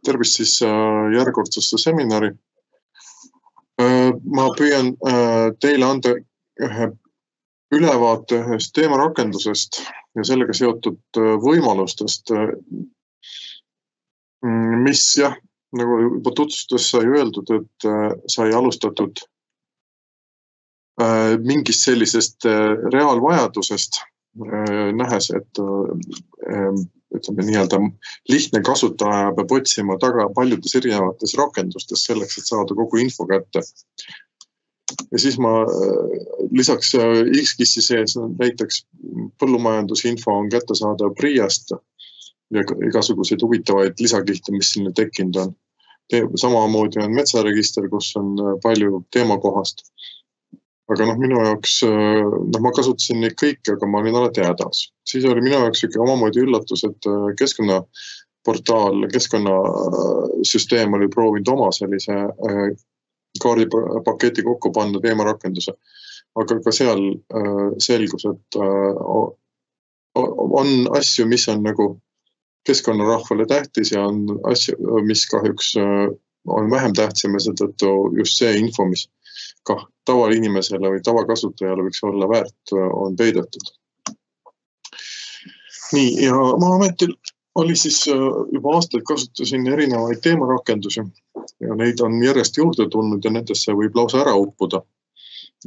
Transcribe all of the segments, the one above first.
Tervist siis järjekordsesse seminari. Ma püüan teile anda ühe ülevaate ühest teemarakendusest ja sellega seotud võimalustest, mis nagu juba tutvustus sai öeldud, et sai alustatud mingist sellisest reaalvajadusest, nähes, et ütleme nii-öelda lihtne kasutaja peab otsima taga paljudes erinevates rakendustes selleks, et saada kogu info kätte. Ja siis ma lisaks X-KISsi sees näiteks põllumajandusinfo on kättesaadav PRIAst ja igasuguseid huvitavaid lisakihte, mis sinna tekkinud on. Samamoodi on metsaregister, kus on palju teemakohast. Aga minu jaoks, ma kasutasin neid kõiki, aga ma olin alati hädas. Siis oli minu jaoks ikka omamoodi üllatus, et keskkonnaportaal, keskkonnasüsteem oli proovinud oma sellise kaardipaketi kokku panna teemarakenduse. Aga ka seal selgus, et on asju, mis on nagu keskkonnarahvale tähtis ja on asju, mis kahjuks on vähem tähtsam ja seetõttu just see info, mis ka tavainimesele või tavakasutajale võiks olla väärt, on peidetud. Nii, ja Maa-ametil oli siis juba aastaid kasutasin erinevaid teemarakendusi ja neid on järjest juurde tulnud ja nendesse võib lausa ära uppuda.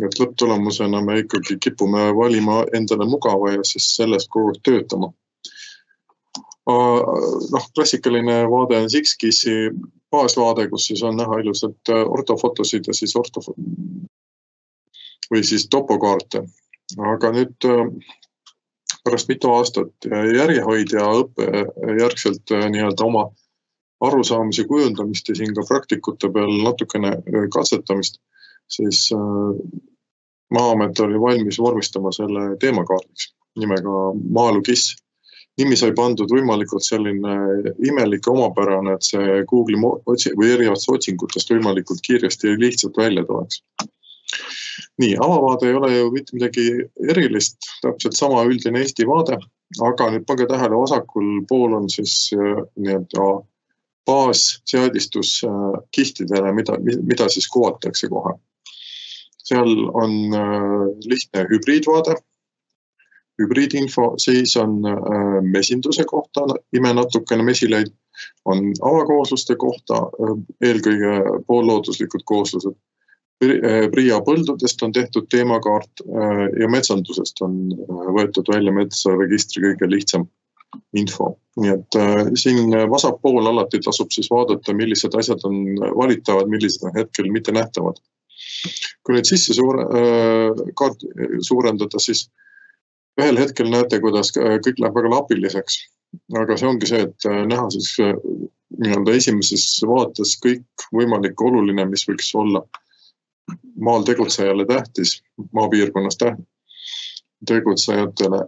Et lõpptulemusena me ikkagi kipume valima endale mugava ja siis sellest kogu töötama. Klassikaline vaade on X-KISsi baasvaade, kus siis on näha ilusalt ortofotosid ja siis või siis topokaarte. Aga nüüd pärast mitu aastat järjehoid ja õppe järgselt nii-öelda oma arusaamise kujundamist ja siin ka praktikute peal natukene katsetamist, siis Maa-amet oli valmis vormistama selle teemakaardiks nimega Maaelu-KISS. Nimi sai pandud võimalikult selline imelik omapärane, et see Google'i või erinevatest otsingutest võimalikult kiiresti ja lihtsalt välja tuleks. Nii, avavaade ei ole ju mitte midagi erilist, täpselt sama üldine Eesti vaade, aga nüüd pange tähele, vasakul pool on siis nii-öelda baasseadistus kihtidele, mida siis kuvatakse kohe. Seal on lihtne hübriidvaade, hübriidinfo, siis on mesinduse kohta, natukene mesileid, on avakoosluste kohta, eelkõige poollooduslikud kooslused. PRIA põldudest on tehtud teemakaart ja metsandusest on võetud välja metsaregistri kõige lihtsam info. Nii et siin vasakpool alati tasub siis vaadata, millised asjad on valitavad, millised on hetkel mitte nähtavad. Kui nüüd sisse suurendada, siis ühel hetkel näete, kuidas kõik läheb väga lapiliseks, aga see ongi see, et näha siis nii-öelda esimeses vaates kõik võimalik oluline, mis võiks olla maal tegutsejale tähtis, maapiirkonnas tegutsejatele.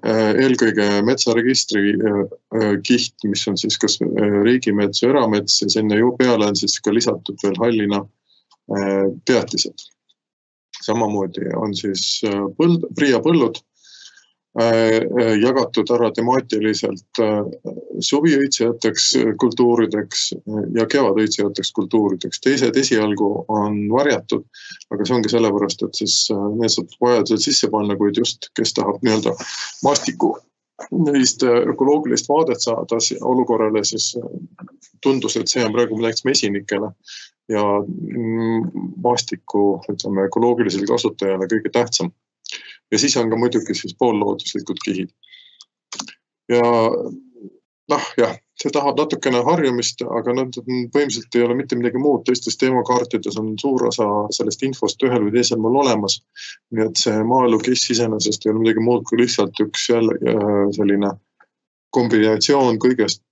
Eelkõige metsaregistri kiht, mis on siis kas riigimets või eramets ja sinna peale on siis ka lisatud veel hallina teatised. Samamoodi on siis PRIA põllud jagatud ära temaatiliselt suviõitsejateks kultuurideks ja kevadõitsejateks kultuurideks. Teised esialgu on varjatud, aga see ongi sellepärast, et siis need saab vajadusel sisse panna, kuid just, kes tahab nii-öelda maastiku neist ökoloogilist vaadet saada olukorrale, siis tundus, et see on praegu näiteks mesinikele ja maastiku, ütleme, ökoloogilisele kasutajale kõige tähtsam. Ja siis on ka muidugi siis poollooduslikud kihid. Ja see tahab natukene harjumist, aga põhimõtteliselt ei ole mitte midagi muud. Teistes teemakaartides on suur osa sellest infost ühel või teisel maal olemas. Nii et see Maaelu-KISS iseenesest ei ole midagi muud kui lihtsalt üks selline kombinatsioon kõigest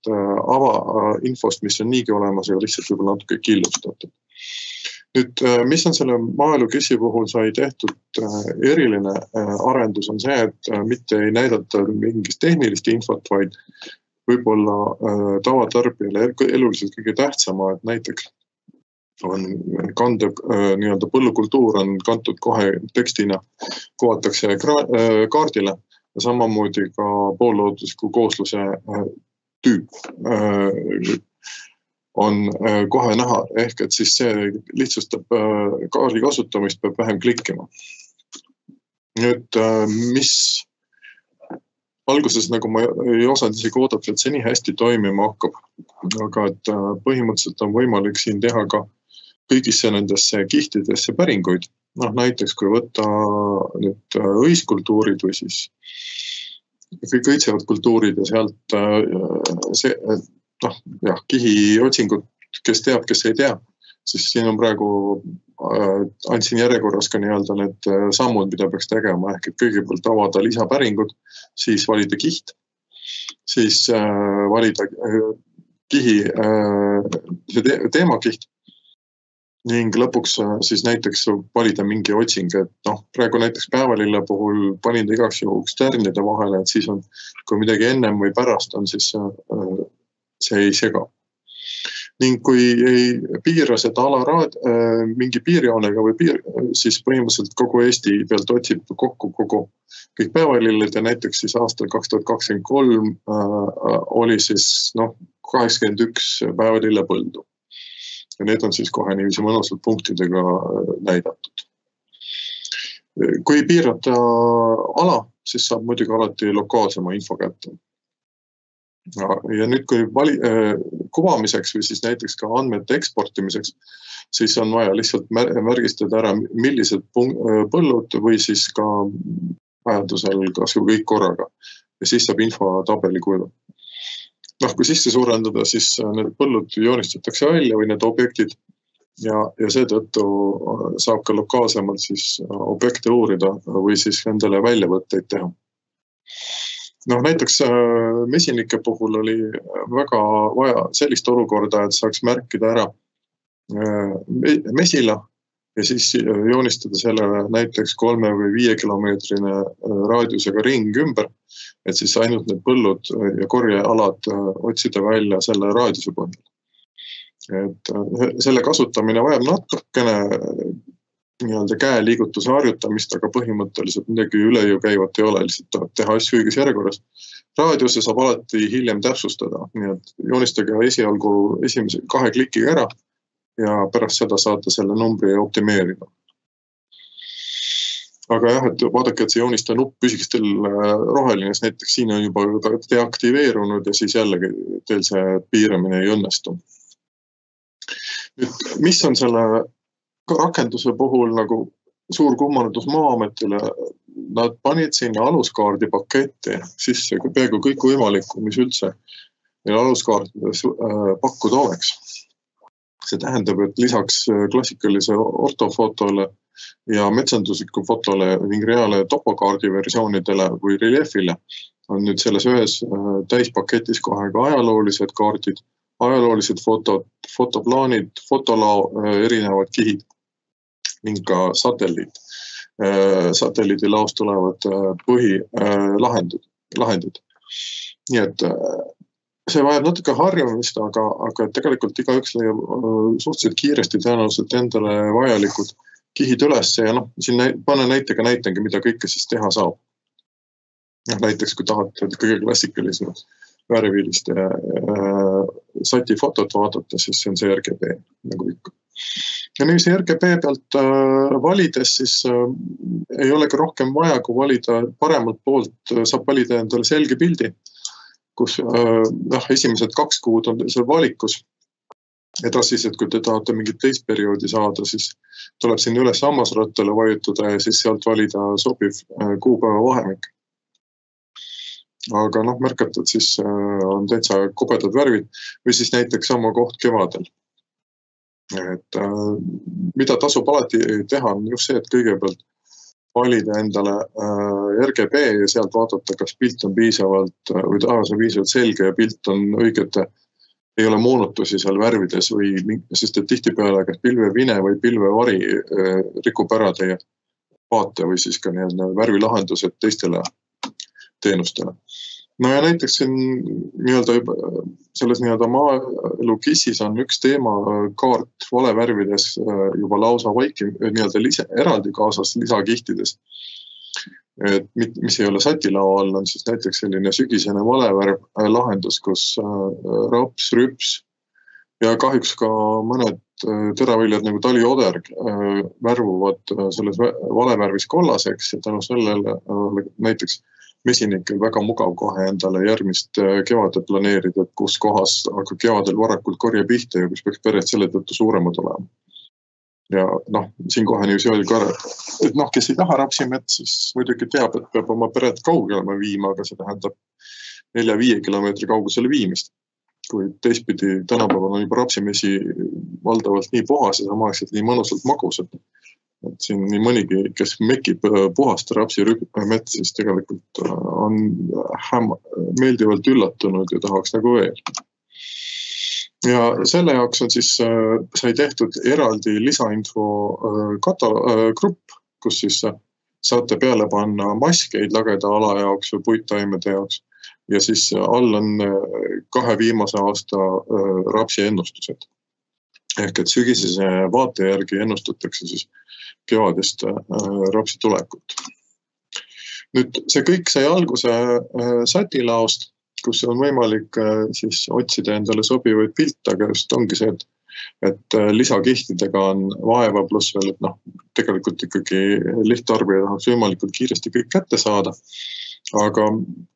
infost, mis on niigi olemas ja lihtsalt võib-olla natuke killustatud. Nüüd, mis on selle Maaelu-KISsi puhul sai tehtud eriline arendus on see, et mitte ei näidata mingist tehnilist infot, vaid võib-olla tavatarbijale eluliselt kõige tähtsama, et näiteks on kandev nii-öelda põllukultuur on kantud kohe tekstina, kuvatakse kaardile ja samamoodi ka poolloodusliku koosluse tüüp. on kohe näha, ehk et siis see lihtsustab kaardi kasutamist, peab vähem klikkima. Nüüd, mis alguses, nagu ma ei osanud isegi oodata, et see nii hästi toimima hakkab, aga et põhimõtteliselt on võimalik siin teha ka kõigisse nendesse kihtidesse päringuid. Näiteks kui võtta nüüd õiskultuurid või siis kõik õitsevad kultuurid ja sealt kihi otsingud, kes teab, kes ei tea, siis siin on praegu, andsin järjekorras ka nii-öelda need sammud, mida peaks tegema, ehk et kõigepealt avada lisapäringud, siis valida kiht, siis valida kihi teemakiht ning lõpuks siis näiteks valida mingi otsing, et praegu näiteks päevalille puhul panin ta igaks juhuks tärnide vahele, et siis on, kui midagi ennem või pärast on, siis see ei sega. Ning kui ei piira seda alaraad mingi piirjoonega või siis põhimõtteliselt kogu Eesti pealt otsib kokku kõik päevalilled ja näiteks siis aastal 2023 oli siis 81 päevalillepõldu. Ja need on siis kohe niiviisi mõnusalt punktidega näidatud. Kui piirata ala, siis saab muidugi alati lokaalsema info kätte. Ja nüüd kui kuvamiseks või siis näiteks ka andmete eksportimiseks, siis on vaja lihtsalt märgistada ära, millised põllud või siis ka vajadusel kas ju kõik korraga. Ja siis saab info tabeli kujul. Kui sisse suurendada, siis need põllud joonistatakse välja või need objektid ja seetõttu saab ka lokaalsemalt siis objekte uurida või siis nendele väljavõtteid teha. Näiteks mesinike puhul oli väga vaja sellist olukorda, et saaks märkida ära mesila ja siis joonistada sellele näiteks 3 või 5 kilomeetrine raadiusega ring ümber, et siis ainult need põllud ja korjealad otsida välja selle raadiuse põhjal. Et selle kasutamine vajab natukene nii-öelda käeliigutuse harjutamist, aga põhimõtteliselt midagi üle ju käivat ei ole, lihtsalt tahab teha asju õiges järjekorras. Raadiuse saab alati hiljem täpsustada, nii et joonistage esialgu esimese 2 klikiga ära ja pärast seda saate selle numbri optimeerida. Aga jah, et vaadake, et see joonista nupp püsiks teil roheline, sest näiteks siin on juba deaktiveerunud ja siis jällegi teil see piiramine ei õnnestu. Nüüd, mis on selle rakenduse puhul nagu suur kummardus Maa-ametile, nad panid sinna aluskaardi paketti sisse peaaegu kõik võimalikku, mis üldse aluskaardides pakkuda oleks. See tähendab, et lisaks klassikalise ortofotole ja metsandusliku fotole ning reale topokaardi versioonidele või reliefile on nüüd selles ühes täispaketis kohe ka ajaloolised kaardid, ajaloolised fotod, fotoplaanid, fotolao erinevad kihid ning ka satelliit. Satelliidilaost tulevad põhilahendid. Nii et see vajab natuke harjumist, aga tegelikult igaüks leiab suhteliselt kiiresti tõenäoliselt endale vajalikud kihid üles ja siin panna näitengi, mida kõike siis teha saab. Näiteks, kui tahate kõige klassikalisemad värviliste sati fotot vaadata, siis see on see RGB, nagu ikka. Ja nii see RGB pealt valides, siis ei olegi rohkem vaja, kui valida paremalt poolt, saab valida endale selge pildi, kus esimesed 2 kuud on seal valikus. Edasised, kui te tahate mingit teist perioodi saada, siis tuleb siin üles hammasrattale vajutada ja siis sealt valida sobiv kuupäeva vahemik. Aga märkate, et siis on täitsa kobedad värvid või siis näiteks sama koht kevadel. Et mida tasub alati teha on just see, et kõigepealt valida endale RGB ja sealt vaadata, kas pilt on piisavalt või taevas on piisavalt selge ja pilt on õigete, ei ole moonutusi seal värvides või, sest et tihtipeale kas pilvevine või pilvevari rikub ära teie vaate või siis ka värvilahendused teistele teenustele. Ja näiteks siin selles maaelu kissis on üks teema kaart valevärvides juba lausa eraldi kaasas lisakihtides. Et mis ei ole satilao all, on siis näiteks selline sügisene valevärv lahendus, kus raps, rüps Ja kahjuks ka mõned teraviljad nagu talioderg värvuvad selles valevärvis kollaseks ja tänu sellele näiteks mesinikel väga mugav kohe endale järgmist kevade planeerida, kus kohas hakkab kevadel varakult korje pihta ja kus peaks pered selle tõttu suuremad olema. Ja siin kohe nii see oli ka, et kes ei taha rapsimett, siis muidugi teab, et peab oma peret kaugele viima, aga see tähendab 4-5 kilomeetri kaugusele viimist. Kui teistpidi tänapäeval on juba rapsimesi valdavalt nii puhas ja samaaegselt nii mõnusalt magus, et siin nii mõnigi, kes mekib puhast rapsimett, siis tegelikult on meeldivalt üllatunud ja tahaks nagu veel. Ja selle jaoks on siis sai tehtud eraldi lisainfo grupp, kus siis saate peale panna maskeid lageda ala jaoks või puittaimede jaoks. Ja siis all on 2 viimase aasta rapsi ennustused. Ehk et sügisese vaate järgi ennustatakse siis kevadest rapsi tulekut. Nüüd see kõik sai alguse satilaost, kus on võimalik siis otsida endale sobivaid pilte, aga just ongi see, et lisakihtidega on vaeva pluss veel, et tegelikult ikkagi lihttarbija tahaks võimalikult kiiresti kõik kätte saada. Aga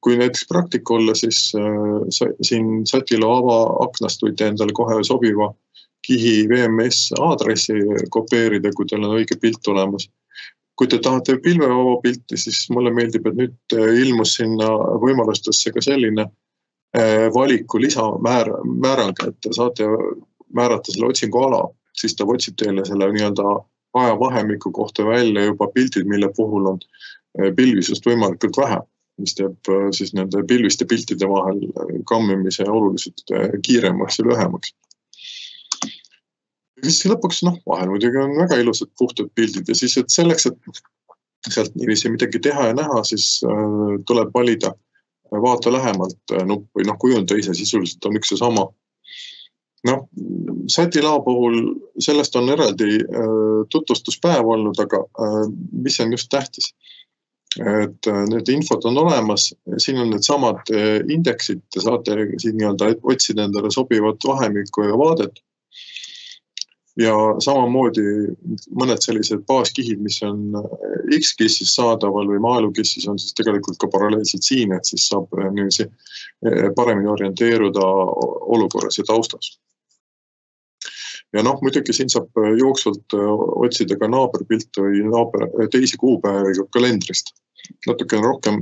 kui näiteks praktika olla, siis siin satilo avaaknast võite endale kohe sobiva kihi VMS aadressi kopeerida, kui teil on õige pilt olemas. Kui te tahate pilvevaba pilti, siis mulle meeldib, et nüüd ilmus sinna võimalustesse ka selline valiku lisamäärang, et te saate määrata selle otsingu ala, siis ta otsib teile selle nii-öelda ajavahemiku kohta välja juba pildid, mille puhul on pilvisust võimalikult vähe, mis teeb siis nende pilviste piltide vahel kammimise oluliselt kiiremaks ja lühemaks. Ja siis lõpuks, vahel muidugi on väga ilusad puhtad pildid ja siis, et selleks, et sealt niiviisi midagi teha ja näha, siis tuleb valida vaata lähemalt nupp või kujunda ise sisuliselt on üks ja sama. Satilao puhul sellest on eraldi tutvustuspäev olnud, aga mis on just tähtis? Et need infod on olemas, siin on need samad indeksid, te saate siin nii-öelda otsida endale sobivat vahemikku ja vaadet. Ja samamoodi mõned sellised baaskihid, mis on X-kissis saadaval või maaelukissis on siis tegelikult ka paralleelselt siin, et siis saab paremini orienteeruda olukorras ja taustas. Ja muidugi siin saab jooksvalt otsida ka naaberpilte või teisi kuupäevi kalendrist. Natuke rohkem,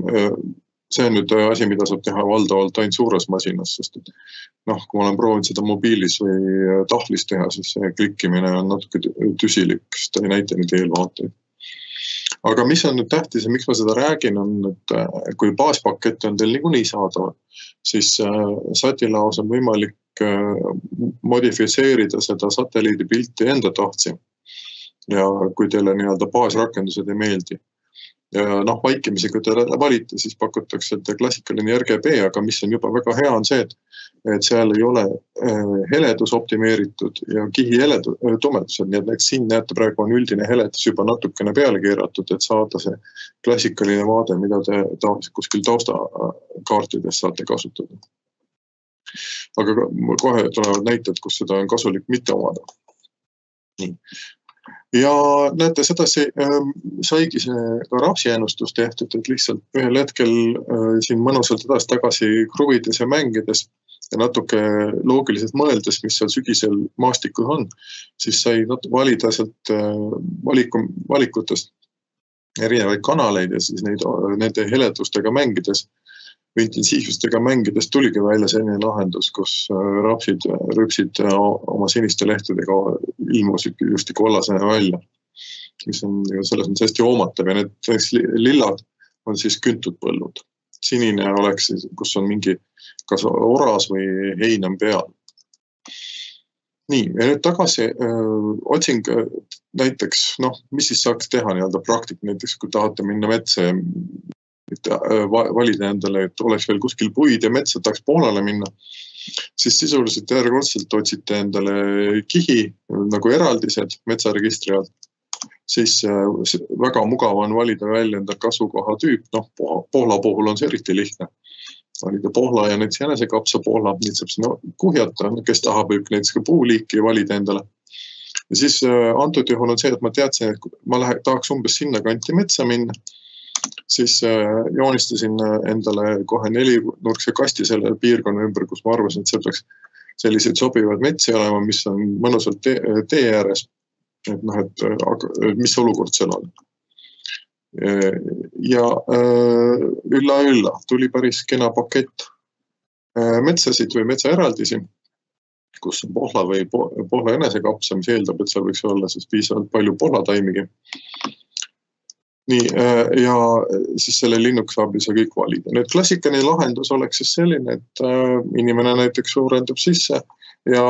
see on nüüd asi, mida saab teha valdavalt ainult suures masinas, sest kui ma olen proovinud seda mobiilis või tahvlis teha, siis see klikkimine on natuke tüsilik, sest ta ei näita neid eelvaateid. Aga mis on nüüd tähtis ja miks ma seda räägin, on, et kui baaspakett on teil niikuinii saadaval, siis satilaos on võimalik modifitseerida seda satelliidipilti enda tahtsi. Ja kui teile nii-öelda baasrakendused ei meeldi. Ja vaikimisi, kui te valite, siis pakutakse klassikaline RGB, aga mis on juba väga hea on see, et seal ei ole heledus optimeeritud ja kihi tumedused. Nii et siin näete praegu on üldine heledus juba natukene peale keeratud, et saada see klassikaline vaade, mida te kuskil taustakaartides saate kasutada. Aga kohe tulevad näited, kus seda on kasulik mitte omada. Nii. Ja näete, sedasi saigi see ka rapsiennustus tehtud, et lihtsalt ühel hetkel siin mõnusalt tagasi kruvides ja mängides ja natuke loogiliselt mõeldes, mis seal sügisel maastikus on, siis sai valida sealt valikutest erinevaid kanaleid ja siis nende heledustega mängides või intensiivsustega mängides tuligi välja selline lahendus, kus rapsid rüpsid oma siniste lehtedega ilmusid just kollasena välja, mis on selles on hästi hoomatav ja need lillad on siis küntud põllud. Sinine oleks, kus on mingi kas oras või hein on peal. Nii, ja nüüd tagasi otsing näiteks, mis siis saaks teha nii-öelda praktik, näiteks kui tahate minna metsa ja valida endale, et oleks veel kuskil puid ja metsa tahaks poolele minna, siis sisuliselt järjekordselt otsite endale kihi nagu eraldised metsaregistri alt. Siis väga mugav on valida välja enda kasvukoha tüüp, Poola puhul on see eriti lihtne. valida pohla ja näiteks jänesekapsa pohla, neid saab sinna kuhjata, kes tahab võib näiteks ka puuliiki valida endale. Ja siis antud juhul on see, et ma teadsin, et ma tahaks umbes sinna kanti metsa minna, siis joonistasin endale kohe 4-nurkse kasti selle piirkonna ümber, kus ma arvasin, et see peaks sellised sobivad metsi olema, mis on mõnusalt tee ääres, et noh, et mis olukord seal on. Ja ülla tuli päris kena pakett metsasid või metsaeraldisi, kus on pohla või pohla jänesekapsa, mis eeldab, et seal võiks olla siis piisavalt palju pohlataimigi. Nii, ja siis selle linnuks saab see kõik valida. Nüüd klassikaline lahendus oleks siis selline, et inimene näiteks suurendab sisse ja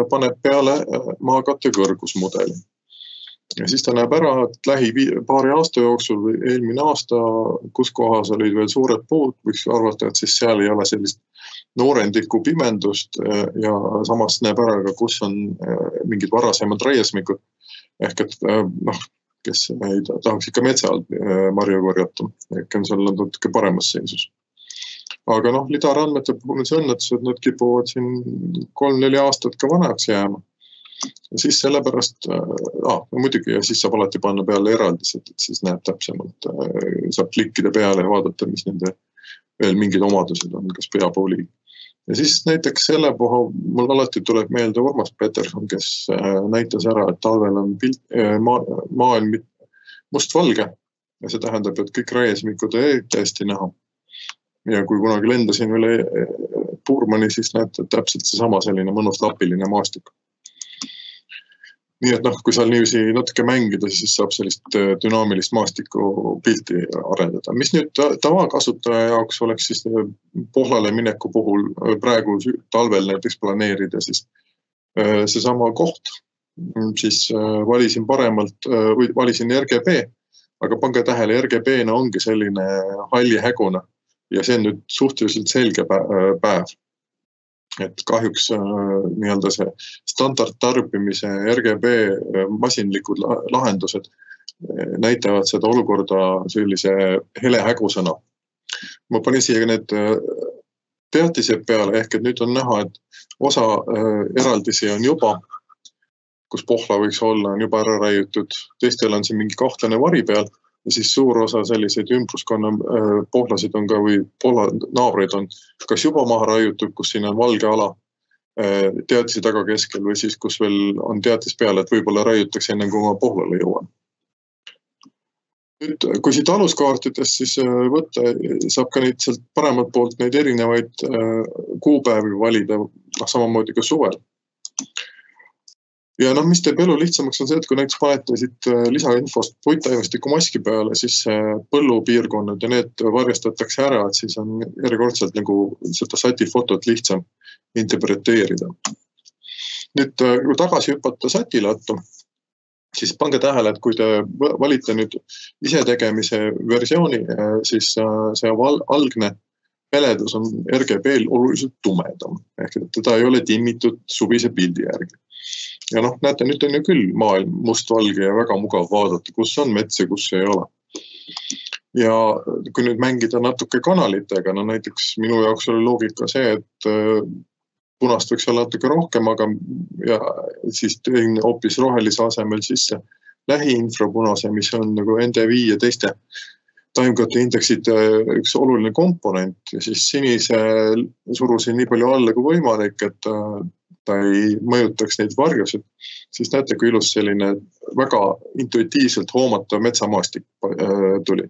paneb peale maakatte kõrgusmudeli. Ja siis ta näeb ära, et paari aasta jooksul või eelmine aasta, kus kohas olid veel suured puud, võiks arvata, et siis seal ei ole sellist noorendiku pimendust ja samas näeb ära ka, kus on mingid varasemad raiesmikud. Ehk et noh, kes ei tahaks ikka metsa alt marju korjata, ehk on seal natuke paremas seisus. Aga noh, lidarandmete puhul on see õnnetus, et nad kipuvad siin 3-4 aastat ka vanaks jääma. Ja siis sellepärast, muidugi, ja siis saab alati panna peale eraldised, et siis näeb täpsemalt, saab klikkida peale ja vaadata, mis nende veel mingid omadused on, kas peapooli. Ja siis näiteks selle puhul mul alati tuleb meelde Urmas Peterson, kes näitas ära, et talvel on maailm mustvalge ja see tähendab, et kõik raiesmikud ei täiesti näha. Ja kui kunagi lendasin üle Puurmani, siis näete täpselt seesama selline mõnus lapiline maastik. Nii et noh, kui seal niiviisi natuke mängida, siis saab sellist dünaamilist maastiku pilti arendada. Mis nüüd tavakasutaja jaoks oleks siis pohlale mineku puhul praegu talvel näiteks planeerida siis seesama koht, siis valisin paremalt, valisin RGB, aga pange tähele, RGB-na ongi selline halli häguna ja see on nüüd suhteliselt selge päev. Et kahjuks nii-öelda see standardtarbimise RGB masinlikud lahendused näitavad seda olukorda sellise hele hägusena. Ma panin siia need teatised peale, ehk et nüüd on näha, et osa eraldisi on juba, kus pohla võiks olla, on juba ära raiutud, teistel on siin mingi kahtlane vari peal, ja siis suur osa selliseid ümbruskonna pohlasid on ka või pohla naabreid on kas juba maha raiutud, kus siin on valge ala teatisi taga keskel või siis, kus veel on teatis peale, et võib-olla raiutakse enne, kui ma pohlale jõuan. Nüüd, kui siit aluskaartidest siis võtta, saab ka neid sealt paremalt poolt neid erinevaid kuupäevi valida, samamoodi ka suvel. Ja noh, mis teeb elu lihtsamaks on see, et kui näiteks panete siit lisainfost puittaimestiku maski peale, siis põllupiirkonnad ja need varjastatakse ära, et siis on järjekordselt nagu seda satifotot lihtsam interpreteerida. Nüüd, kui tagasi hüpata satilattu, siis pange tähele, et kui te valite nüüd isetegemise versiooni, siis see algne peledus on RGB-l oluliselt tumedam. Ehk et teda ei ole timmitud suvise pildi järgi. Ja noh, näete, nüüd on ju küll maailm mustvalge ja väga mugav vaadata, kus on mets ja kus ei ole. Ja kui nüüd mängida natuke kanalitega, no näiteks minu jaoks oli loogika see, et punast võiks olla natuke rohkem, aga ja siis tõin hoopis rohelise asemel sisse lähiinfrapunase, mis on nagu ND5 ja teiste taimkate indeksid üks oluline komponent ja siis sinise surusin nii palju alla kui võimalik, et ta ei mõjutaks neid varjusid, siis näete, kui ilus selline väga intuitiivselt hoomatav metsamaastik tuli.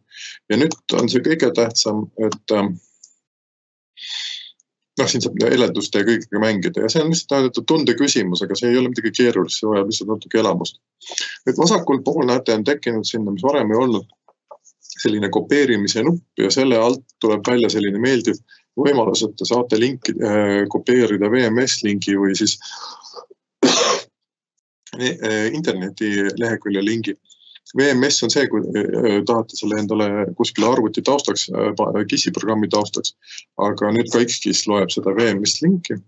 Ja nüüd on see kõige tähtsam, et siin saab eleduste ja kõigega mängida ja see on lihtsalt tunde küsimus, aga see ei ole midagi keerulist, see vajab lihtsalt natuke elamust. Nüüd vasakul pool näete on tekkinud sinna, mis varem ei olnud selline kopeerimise nupp ja selle alt tuleb välja selline meeldiv võimalus, et te saate linki kopeerida VMS-lingi või siis interneti lehekülje lingi. VMS on see, kui tahate selle endale kuskile arvuti taustaks, KISS-i-programmi taustaks, aga nüüd ka XKISS loeb seda VMS-linki.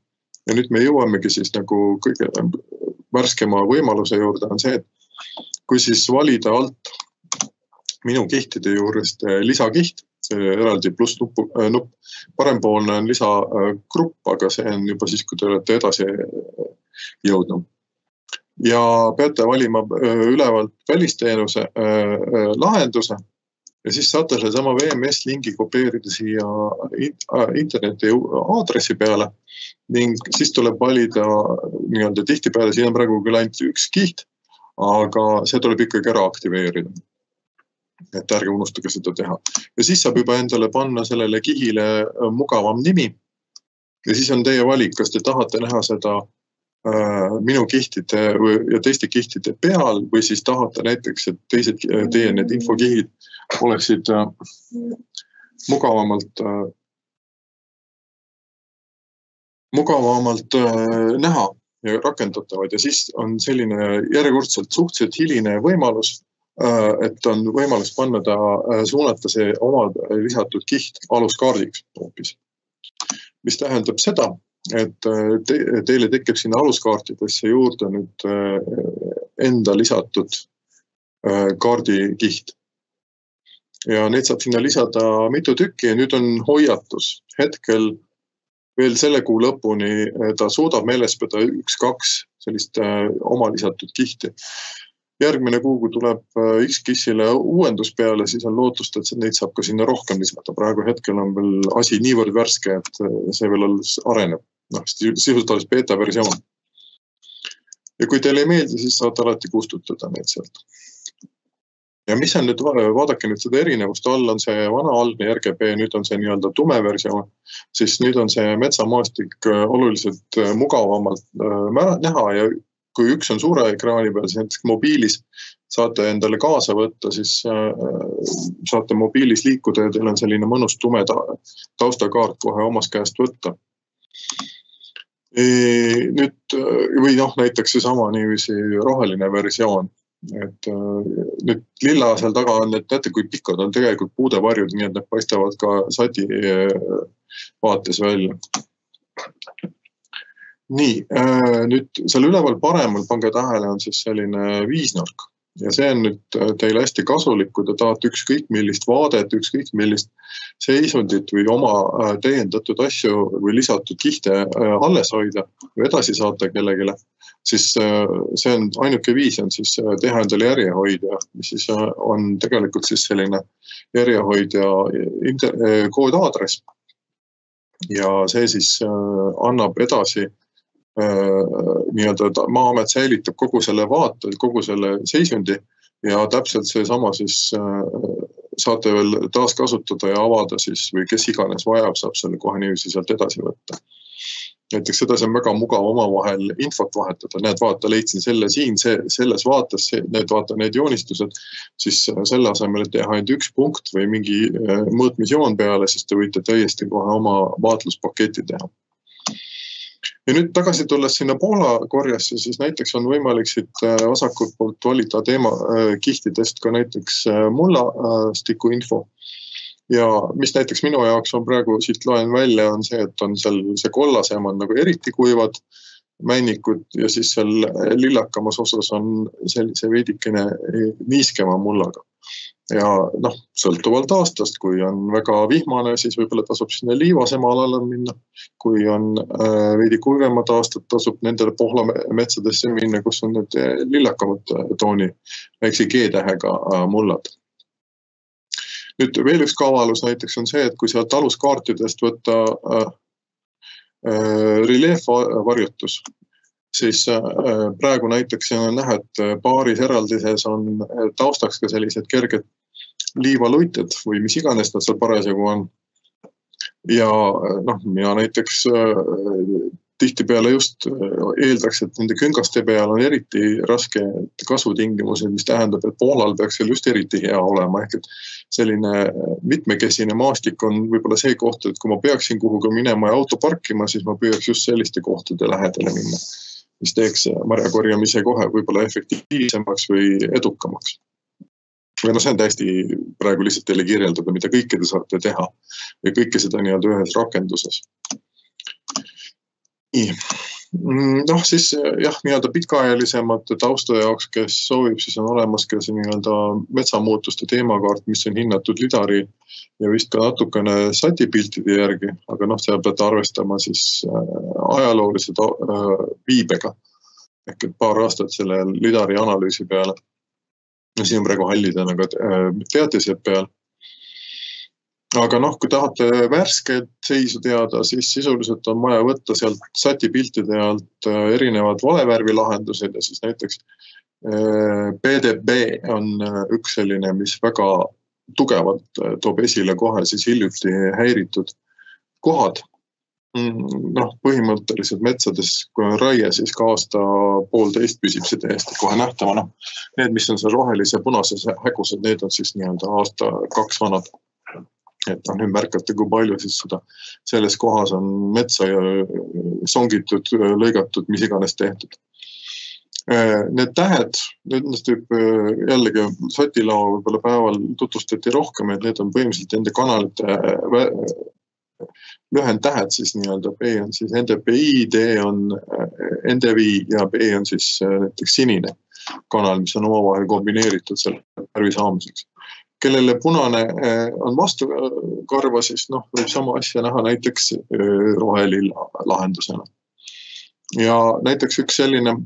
Ja nüüd me jõuamegi siis nagu kõige värskema võimaluse juurde on see, et kui siis valida alt minu kihtide juurest lisakiht, see eraldi pluss nupp. Parempoolne on lisagrupp, aga see on juba siis, kui te olete edasi jõudnud. Ja peate valima ülevalt välisteenuse lahenduse ja siis saate selle sama VMS lingi kopeerida siia interneti aadressi peale ning siis tuleb valida nii-öelda tihtipeale, siin on praegu küll ainult üks kiht, aga see tuleb ikkagi ära aktiveerida. Et ärge unustage seda teha. Ja siis saab juba endale panna sellele kihile mugavam nimi ja siis on teie valik, kas te tahate näha seda minu kihtide ja teiste kihtide peal või siis tahate näiteks, et teie need infokihid oleksid mugavamalt näha ja rakendatavad ja siis on selline järjekordselt suhteliselt hiline võimalus, et on võimalus panna suunata see oma lisatud kiht aluskaardiks hoopis. Mis tähendab seda, et teile tekib sinna aluskaartidesse juurde nüüd enda lisatud kaardikiht. Ja neid saab sinna lisada mitu tükki ja nüüd on hoiatus. Hetkel veel selle kuu lõpuni ta suudab meeles pidada 1-2 sellist oma lisatud kihti. Järgmine kuu, kui tuleb X-Kissile uuendus peale, siis on lootust, et neid saab ka sinna rohkem lisada. Praegu hetkel on veel asi niivõrd värske, et see veel alles areneb. Sisuliselt alles beta versioon. Ja kui teile ei meeldi, siis saate alati kustutada neid sealt. Ja mis on nüüd, vaadake nüüd seda erinevust, all on see vana algne RGB, nüüd on see nii-öelda tume versioon, siis nüüd on see metsamaastik oluliselt mugavamalt näha ja kui üks on suure ekraani peal, siis näiteks mobiilis saate endale kaasa võtta, siis saate mobiilis liikuda ja teil on selline mõnus tume taustakaart kohe omas käest võtta. Nüüd, või näiteks see sama niiviisi roheline versioon. Et nüüd lilla seal taga on, et näete, kui pikad on tegelikult puudevarjud, nii et need paistavad ka sadi vaates välja. Nii, nüüd seal üleval paremal, pange tähele, on siis selline viisnurk. Ja see on nüüd teile hästi kasulik, kui te tahate ükskõik millist vaadet, ükskõik millist seisundit või oma täiendatud asju või lisatud kihte alles hoida või edasi saata kellegile. Siis see on ainuke viis on siis teha endale järjehoidja, mis siis on tegelikult siis selline järjehoidja koodaadress. Ja see siis annab edasi nii-öelda Maa-amet säilitab kogu selle vaate, kogu selle seisundi ja täpselt see sama siis saate veel taas kasutada ja avada siis või kes iganes vajab, saab selle kohe niiviisi sealt edasi võtta. Näiteks seda on väga mugav omavahel infot vahetada. Näed, vaata, leidsin selle siin, selles vaates, need joonistused, siis selle asemel, et teha ainult üks punkt või mingi mõõtmisjoon peale, siis te võite täiesti kohe oma vaatluspaketi teha. Ja nüüd tagasi tulles sinna Poola korjasse, siis näiteks on võimalik siit vasakult poolt valida teema kihtidest ka näiteks mullastiku info. Ja mis näiteks minu jaoks on praegu, siit loen välja, on see, et on seal see kollasem on nagu eriti kuivad männikud ja siis seal lillakamas osas on sellise veidikene niiskema mullaga. Ja sõltuvalt aastast, kui on väga vihmane, siis võib-olla tasub sinna liivasema alale minna. Kui on veidi kuivemad aastad, tasub nendele Pohla metsadesse minna, kus on need lillakamad tooni, väikse G-tähega mullad. Nüüd veel üks kavalus näiteks on see, et kui sealt aluskaartidest võtta reljeefvarjutus, siis praegu näiteks on näha, et paaris eraldises on taustaks ka sellised kerged liivaluited või mis iganes nad seal parasjagu on. Ja mina näiteks tihtipeale just eeldaks, et nende küngaste peal on eriti raske kasvutingimused, mis tähendab, et Poolal peaks seal just eriti hea olema. Ehk et selline mitmekesine maastik on võib-olla see koht, et kui ma peaksin kuhuga minema ja auto parkima, siis ma püüaks just selliste kohtade lähedale minna, mis teeks marjakorjamise kohe võib-olla efektiivsemaks või edukamaks. Või see on täiesti praegu lihtsalt teile kirjeldada, mida kõike te saate teha ja kõike seda nii-öelda ühes rakenduses. Noh, siis jah, nii-öelda pikaajalisemate tausta jaoks, kes soovib, siis on olemas ka see nii-öelda metsamuutuste teemakaart, mis on hinnatud lidari ja vist ka natukene satipiltide järgi, aga noh, seal peate arvestama siis ajaloolise viibega. Ehk et paar aastat selle lidari analüüsi peale. Ja siin on praegu hallidena ka teatised peal. Aga noh, kui tahate värskeid seisu teada, siis sisuliselt on vaja võtta sealt satipiltide alt erinevad valevärvi lahendused ja siis näiteks PDB on üks selline, mis väga tugevalt toob esile kohe siis hiljuti häiritud kohad. Noh, põhimõtteliselt metsades, kui on raie, siis ka aasta poolteist püsib see täiesti kohe nähtavana. Need, mis on seal rohelise ja punases hägused, need on siis nii-öelda aasta 2 vanad. Et nüüd märkate, kui palju siis seda selles kohas on metsa songitud, lõigatud, mis iganes tehtud. Need tähed, nendest võib jällegi Satilao võib-olla päeval tutvustati rohkem, et need on põhimõtteliselt nende kanalite lühendtähed, siis nii-öelda B on siis NDPI, D on NDVI ja B on siis näiteks sinine kanal, mis on omavahel kombineeritud selle värvi saamiseks. Kellele punane on vastu karva, siis noh, võib sama asja näha näiteks rohelilla lahendusena. Ja näiteks üks selline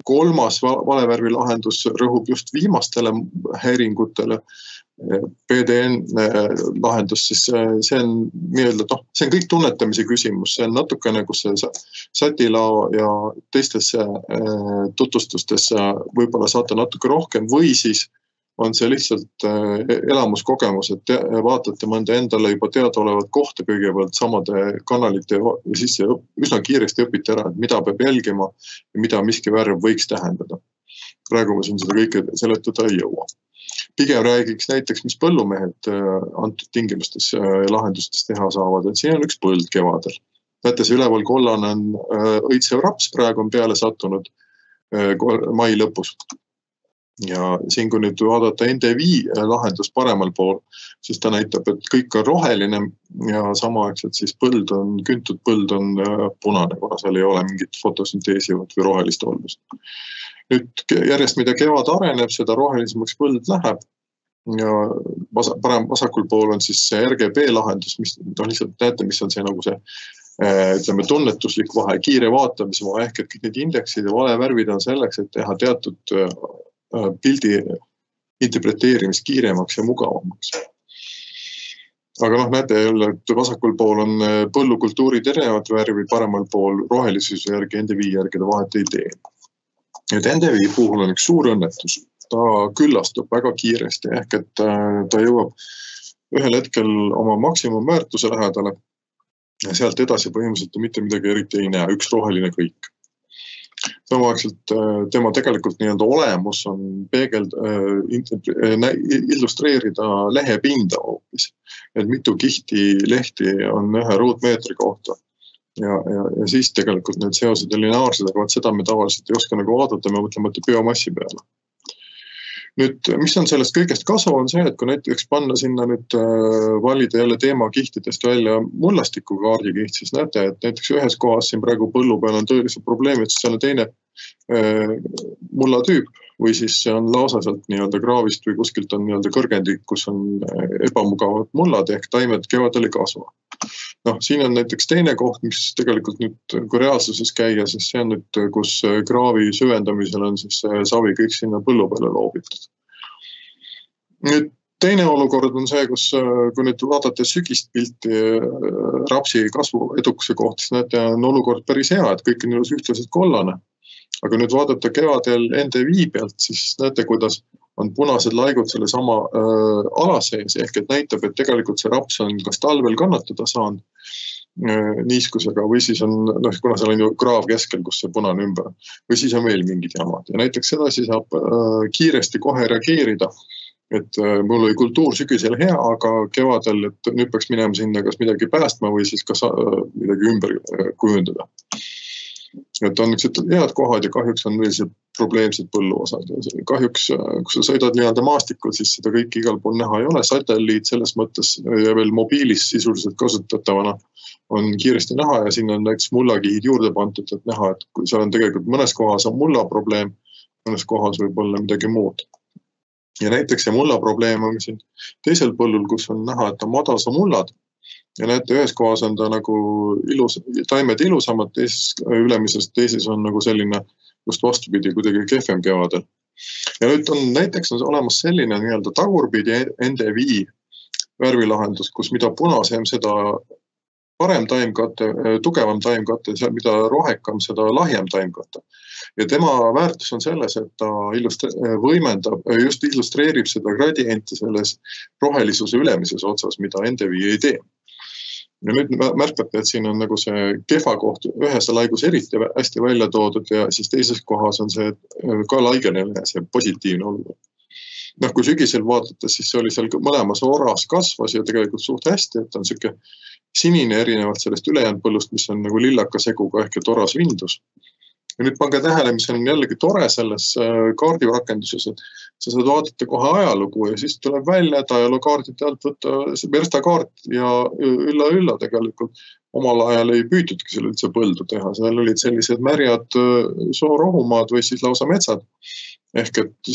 kolmas valevärvi lahendus rõhub just viimastele häiringutele. PDN lahendus, siis see on nii-öelda, noh, see on kõik tunnetamise küsimus, see on natukene, kus see Satilao ja teistesse tutvustustesse võib-olla saate natuke rohkem või siis on see lihtsalt elamuskogemus, et vaatate mõnda endale juba teadaolevat kohta kõigepealt samade kanalite ja siis üsna kiiresti õpite ära, et mida peab jälgima ja mida miski värv võiks tähendada. Praegu ma siin seda kõike seletada ei jõua. Pigem räägiks näiteks, mis põllumehed antud tingimustes ja lahendustes teha saavad, et siin on üks põld kevadel. Näete, see üleval kollane on õitsev raps, praegu on peale sattunud mai lõpus. Ja siin, kui nüüd vaadata NDV lahendus paremal pool, siis ta näitab, et kõik on roheline ja samaaegselt siis küntud põld on punane, kuna seal ei ole mingit fotosünteesivat või rohelist oldust. Nüüd järjest, mida kevad areneb, seda rohelisemaks põld läheb ja vasakul pool on siis see RGB lahendus, mis lihtsalt näete, mis on see nagu see ütleme tunnetuslik vahe, kiire vaatamise vahe, ehk et kõik need indeksid ja valevärvid on selleks, et teha teatud pildi interpreteerimist kiiremaks ja mugavamaks. Aga noh, näete jälle, et vasakul pool on põllukultuurid erinevad värvid, paremal pool rohelisuse järgi, NDV järgi ta vahet ei tee. Et NDV puhul on üks suur õnnetus. Ta küllastub väga kiiresti, ehk et ta jõuab ühel hetkel oma maksimumväärtuse lähedale ja sealt edasi põhimõtteliselt mitte midagi eriti ei näe, üks roheline kõik. Samaaegselt tema tegelikult nii-öelda olemus on illustreerida lehepinda hoopis. Et mitu kihti lehti on ühe ruutmeetri kohta. Ja siis tegelikult need seosed on lineaarsed, aga seda me tavaliselt ei oska nagu vaadata, me mõtleme biomassi peale. Nüüd, mis on sellest kõigest kasu, on see, et kui näiteks panna sinna nüüd valida jälle teemakihtidest välja mullastiku kaardikiht, siis näete, et näiteks ühes kohas siin praegu põllu peal on tõelised probleemid, siis seal on teine mullatüüp või siis see on lausa sealt nii-öelda kraavist või kuskilt on nii-öelda kõrgendik, kus on ebamugavad mullad ehk taimed kevadel ei kasva. Noh, siin on näiteks teine koht, mis tegelikult nüüd, kui reaalsuses käia, siis see on nüüd, kus kraavi süvendamisel on siis savi kõik sinna põllu peale loobitud. Nüüd teine olukord on see, kus kui nüüd vaadate sügist pilti rapsi kasvu edukuse kohta, siis näete, on olukord päris hea, et kõik on ilus ühtlaselt kollane. Aga nüüd vaadata kevadel NDV pealt, siis näete, kuidas on punased laigud selle sama ala sees, ehk et näitab, et tegelikult see raps on kas talvel kannatada saanud niiskusega või siis on, kuna seal on ju kraav keskel, kus see punane ümber on, või siis on veel mingid jamad. Ja näiteks sedasi saab kiiresti kohe reageerida, et mul oli kultuur sügisel hea, aga kevadel, et nüüd peaks minema sinna kas midagi päästma või siis kas midagi ümber kujundada. Et on niisugused head kohad ja kahjuks on veel probleemsed põlluosad. Kahjuks, kui sa sõidad nii-öelda maastikul, siis seda kõik igal pool näha ei ole. Satelliit selles mõttes ja veel mobiilis sisuliselt kasutatavana on kiiresti näha ja siin on näiteks mullakihid juurde pandud, et näha, et kui seal on tegelikult mõnes kohas on mulla probleem, mõnes kohas võib olla midagi muud. Ja näiteks see mulla probleem on siin teisel põllul, kus on näha, et on madalsa mullad. Ja näete, ühes kohas on ta nagu taimed ilusamad, ülemises teises on nagu selline just vastupidi kuidagi kehvem kevadel. Ja nüüd on näiteks olemas selline nii-öelda tagurpidi NDV värvilahendus, kus mida punasem, seda parem taimkate, tugevam taimkate, mida rohekam, seda lahjem taimkate. Ja tema väärtus on selles, et ta just illustreerib seda gradienti selles rohelisuse ülemises otsas, mida NDV ei tee. Ja nüüd märkate, et siin on nagu see kehva koht ühes laigus eriti hästi välja toodud ja siis teises kohas on see ka laigeline, see positiivne olukord. Kui sügisel vaadates, siis see oli seal mõlemas oras kasvas ja tegelikult suht hästi, et on selline sinine erinevalt sellest ülejäänud põllust, mis on nagu lillaka seguga ehk et oras vindus. Ja nüüd pange tähele, mis on jällegi tore selles kaardirakenduses, et sa saad vaadata kohe ajalugu ja siis tuleb välja, et ajalookaardide alt võtta see verstakaart ja ülla tegelikult omal ajal ei püütudki seal üldse põldu teha. Seal olid sellised märjad soorohumaad või siis lausa metsad. Ehk et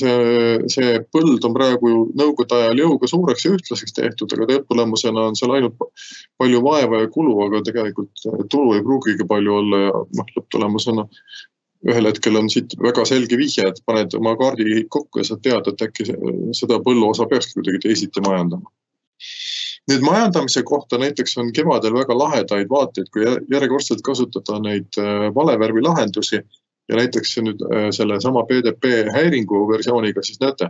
see põld on praegu nõukogude ajal jõuga suureks ja ühtlaseks tehtud, aga lõpptulemusena on seal ainult palju vaeva ja kulu, aga tegelikult tulu ei pruugigi palju olla ja lõpptulemusena ühel hetkel on siit väga selge vihje, et paned oma kaardi kokku ja saad teada, et äkki seda põlluosa peakski kuidagi teisiti majandama. Nüüd majandamise kohta näiteks on kevadel väga lahedaid vaateid, kui järjekordselt kasutada neid valevärvi lahendusi ja näiteks nüüd selle sama PDP häiringu versiooniga, siis näete,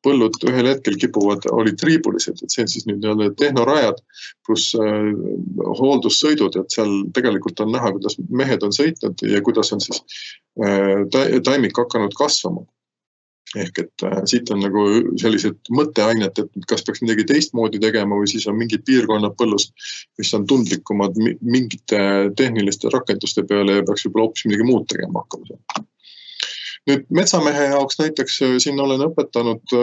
põllud ühel hetkel kipuvad, olid triibulised, et see on siis nüüd tehnorajad pluss hooldussõidud, et seal tegelikult on näha, kuidas mehed on sõitnud ja kuidas on siis taimik hakanud kasvama. Ehk et siit on nagu sellised mõtteainet, et kas peaks midagi teistmoodi tegema või siis on mingid piirkonnad põllust, mis on tundlikumad mingite tehniliste rakenduste peale ja peaks juba hoopis midagi muud tegema hakkama. Nüüd metsamehe jaoks näiteks siin olen õpetanud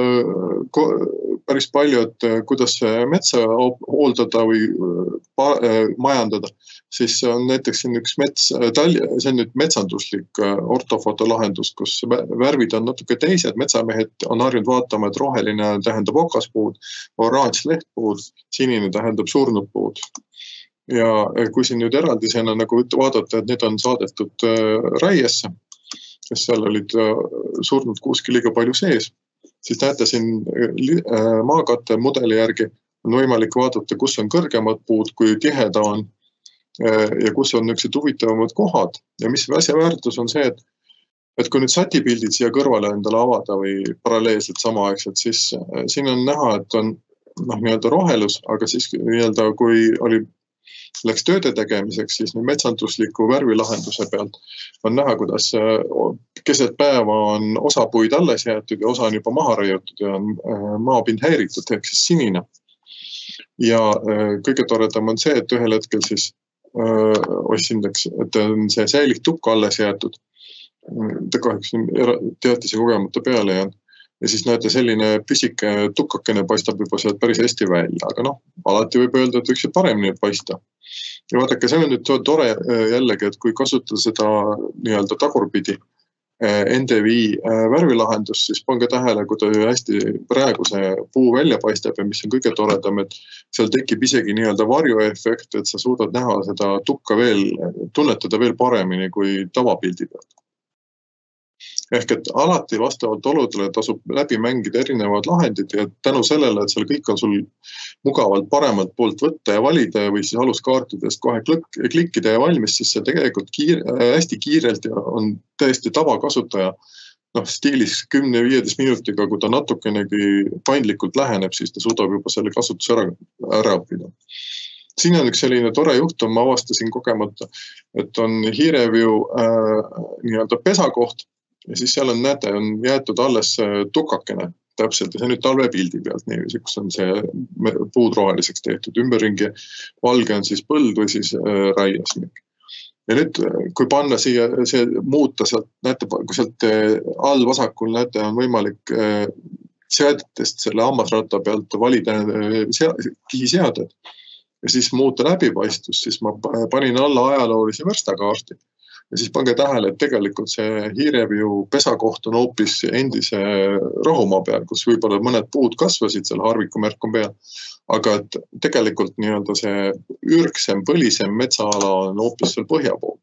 päris palju, et kuidas metsa hooldada või majandada. Siis on näiteks siin üks see on nüüd metsanduslik ortofotolahendus, kus värvid on natuke teised. Metsamehed on harjunud vaatama, et roheline tähendab okaspuud, oranž lehtpuud, sinine tähendab surnud puud. Ja kui siin nüüd eraldisena nagu vaadata, et need on saadetud raiesse, sest seal olid surnud kuskil liiga palju sees, siis näete siin maakatte mudeli järgi on võimalik vaadata, kus on kõrgemad puud, kui tiheda on ja kus on niisugused huvitavamad kohad. Ja mis asja väärtus on see, et kui nüüd satipildid siia kõrvale endale avada või paralleelselt samaaegselt, siis siin on näha, et on nii-öelda rohelus, aga siis nii-öelda kui läks tööde tegemiseks, siis metsandusliku värvilahenduse pealt on näha, kuidas keset päeva on osa puid alles jäetud ja osa on juba maha raiutud ja on maapind häiritud, ehk siis sinine. Ja kõige toredam on see, et ühel hetkel siis ossindeks, et on see säilik tukk alles jäetud. Ta kahjuks teatise kogemata peale jäänud. Ja siis näete, selline püsike tukkakene paistab juba sealt päris hästi välja, aga alati võib öelda, et võiks paremini paista. Ja vaadake, see on nüüd tore jällegi, et kui kasutada seda nii-öelda tagurpidi NDV värvilahendust, siis pange tähele, kui ta hästi praegu see puu välja paistab ja mis on kõige toredam, et seal tekib isegi nii-öelda varjuefekt, et sa suudad näha seda tukka veel, tunnetada veel paremini kui tavapildi pealt. Ehk et alati vastavalt oludele tasub läbi mängida erinevad lahendid ja tänu sellele, et seal kõik on sul mugavalt paremalt poolt võtta ja valida või siis aluskaartidest kohe klikkida ja valmis, siis see tegelikult hästi kiirelt ja on täiesti tavakasutaja stiilis 10-15 minutiga, kui ta natukenegi paindlikult läheneb, siis ta suudab juba selle kasutuse ära õppida. Siin on üks selline tore juhtum, ma avastasin kogemata, et on Hiirevju nii-öelda pesakoht, ja siis seal on, näete, on jäetud alles tukakene täpselt ja see nüüd talvepildi pealt, nii kus on see puud roheliseks tehtud. Ümberringi valge on siis põld või siis raiesmik. Ja nüüd, kui panna siia see muuta sealt, näete, kui sealt all vasakul näete, on võimalik seadetest selle hammasratta pealt valida kihiseaded ja siis muuta läbipaistvus, siis ma panin alla ajaloolise verstakaarti. Ja siis pange tähele, et tegelikult see Hiireviu pesakoht on hoopis endise rohumaa peal, kus võib-olla mõned puud kasvasid, seal harvikumärk on peal. Aga et tegelikult nii-öelda see ürgsem, põlisem metsaala on hoopis seal põhja pool.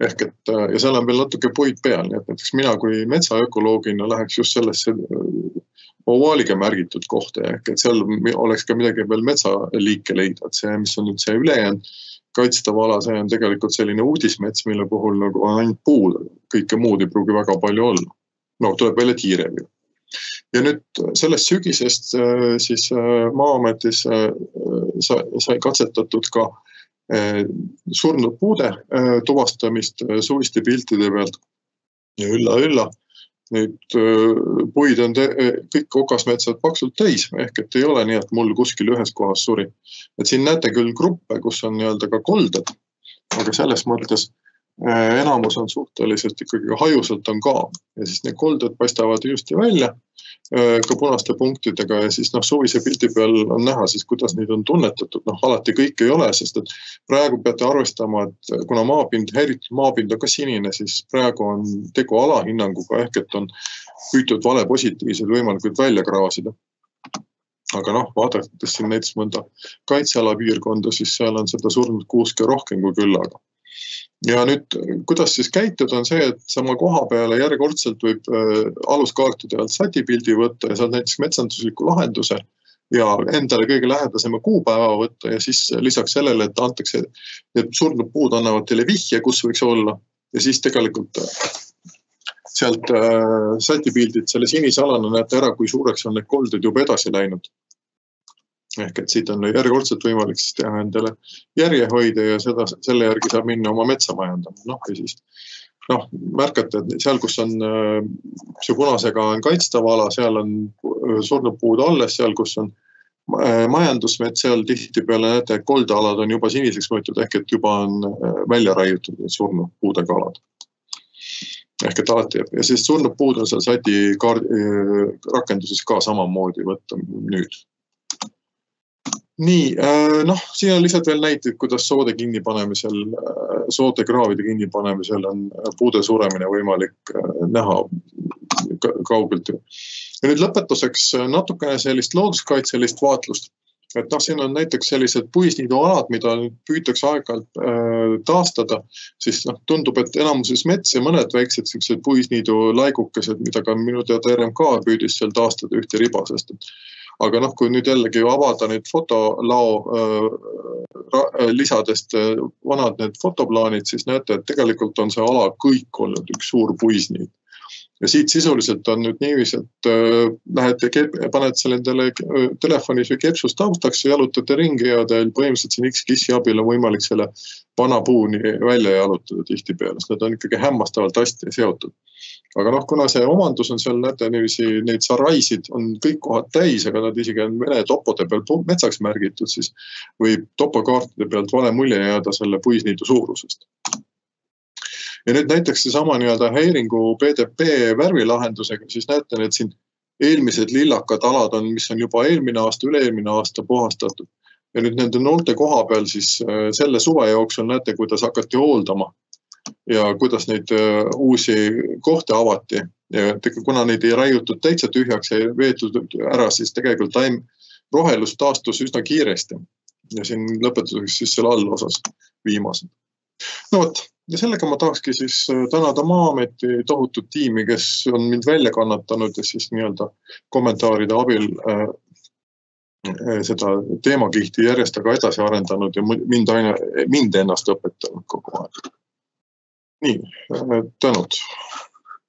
Ehk et, ja seal on veel natuke puid peal, nii et näiteks mina kui metsaökoloogina läheks just sellesse ovaaliga märgitud kohta, ehk et seal oleks ka midagi veel metsaliike leida, et see, mis on nüüd see ülejäänud kaitstav ala, see on tegelikult selline uudismets, mille puhul nagu on ainult puud, kõike muud ei pruugi väga palju olla. No, tuleb välja Hiireviu. Ja nüüd sellest sügisest siis Maa-ametis sai katsetatud ka surnud puude tuvastamist suviste piltide pealt. Ja ülla. Nüüd puid on kõik okasmetsad paksult täis, ehk et ei ole nii, et mul kuskil ühes kohas suri. Et siin näete küll gruppe, kus on nii-öelda ka kolded, aga selles mõttes enamus on suhteliselt ikkagi hajusalt on ka. Ja siis need kolded paistavad just välja ka punaste punktidega ja siis suvise pildi peal on näha siis, kuidas neid on tunnetatud. Alati kõik ei ole, sest et praegu peate arvestama, et kuna häiritud maapind on ka sinine, siis praegu on tegu alahinnanguga ehk et on püütud vale positiivsed võimalikult välja kraasida. Aga vaadates siin näiteks mõnda kaitseala piirkonda, siis seal on seda surnud kuuske rohkem kui küllaga. Ja nüüd, kuidas siis käituda on see, et sama koha peale järjekordselt võib aluskaartide alt satipildi võtta ja saad näiteks metsandusliku lahenduse ja endale kõige lähedasema kuupäeva võtta ja siis lisaks sellele, et antakse, et surnud puud annavad teile vihje, kus võiks olla ja siis tegelikult sealt satipildid selle sinise alana näete ära, kui suureks on need kolded juba edasi läinud. Ehk et siit on järjekordselt võimalik siis teha endale järjehoide ja selle järgi saab minna oma metsa majandama. Ja siis märkate, et seal, kus on see punasega on kaitstav ala, seal on surnud puud alles, seal, kus on majandusmets, seal tihtipeale näete, et koldealad on juba siniseks võetud, ehk et juba on välja raiutud surnud puudega alad. Ehk et alati ja siis surnud puud on seal sati rakenduses ka samamoodi võtta nüüd. Nii, siin on lihtsalt veel näiteid, kuidas soode kraavide kinnipanemisel on puude suremine võimalik näha kaugelt. Ja nüüd lõpetuseks natukene sellist looduskaitselist vaatlust. Et siin on näiteks sellised puisniidualad, mida püütakse aeg-ajalt taastada, siis tundub, et enamuses mets ja mõned väiksed puisniidu laigukesed, mida ka minu teada RMK püüdis seal taastada ühte ribasest. Aga kui nüüd jällegi avada nüüd fotolao lisadest vanad need fotoplaanid, siis näete, et tegelikult on see ala kõik olnud üks suur puisniid. Ja siit sisuliselt on nüüd niiviisi, et lähete, panete selle endale telefonis või kepsus taustaks ja jalutate ringi ja teil põhimõtteliselt siin X-kissi abil on võimalik selle vana puuni välja jalutada tihtipeale, sest need on ikkagi hämmastavalt hästi seotud. Aga kuna see omandus on seal, näete, neid saraisid on kõik kohad täis, aga nad isegi on vene topode pealt metsaks märgitud, siis võib topokaartide pealt vale mulje jääda selle puisniidu suurusest. Ja nüüd näiteks seesama häiringu PDP värvilahendusega, siis näete, et siin eelmised lillakad alad on, mis on juba eelmine aasta, üle-eelmine aasta puhastatud. Ja nüüd nende noolte koha peal siis selle suve jooksul näete, kuidas hakati hooldama. Ja kuidas neid uusi kohti avati. Ja kuna neid ei raiutud täitsa tühjaks ja veetud ära, siis tegelikult rohelus taastus üsna kiiresti. Ja siin lõpetuseks siis selle allosas viimased. Ja sellega ma tahakski siis tänada Maa-ameti tohutut tiimi, kes on mind välja kannatanud ja siis kommentaaride abil seda teemakihti järjest aga edasi arendanud ja mind ennast õpetanud kogu aeg. Nii, tänud.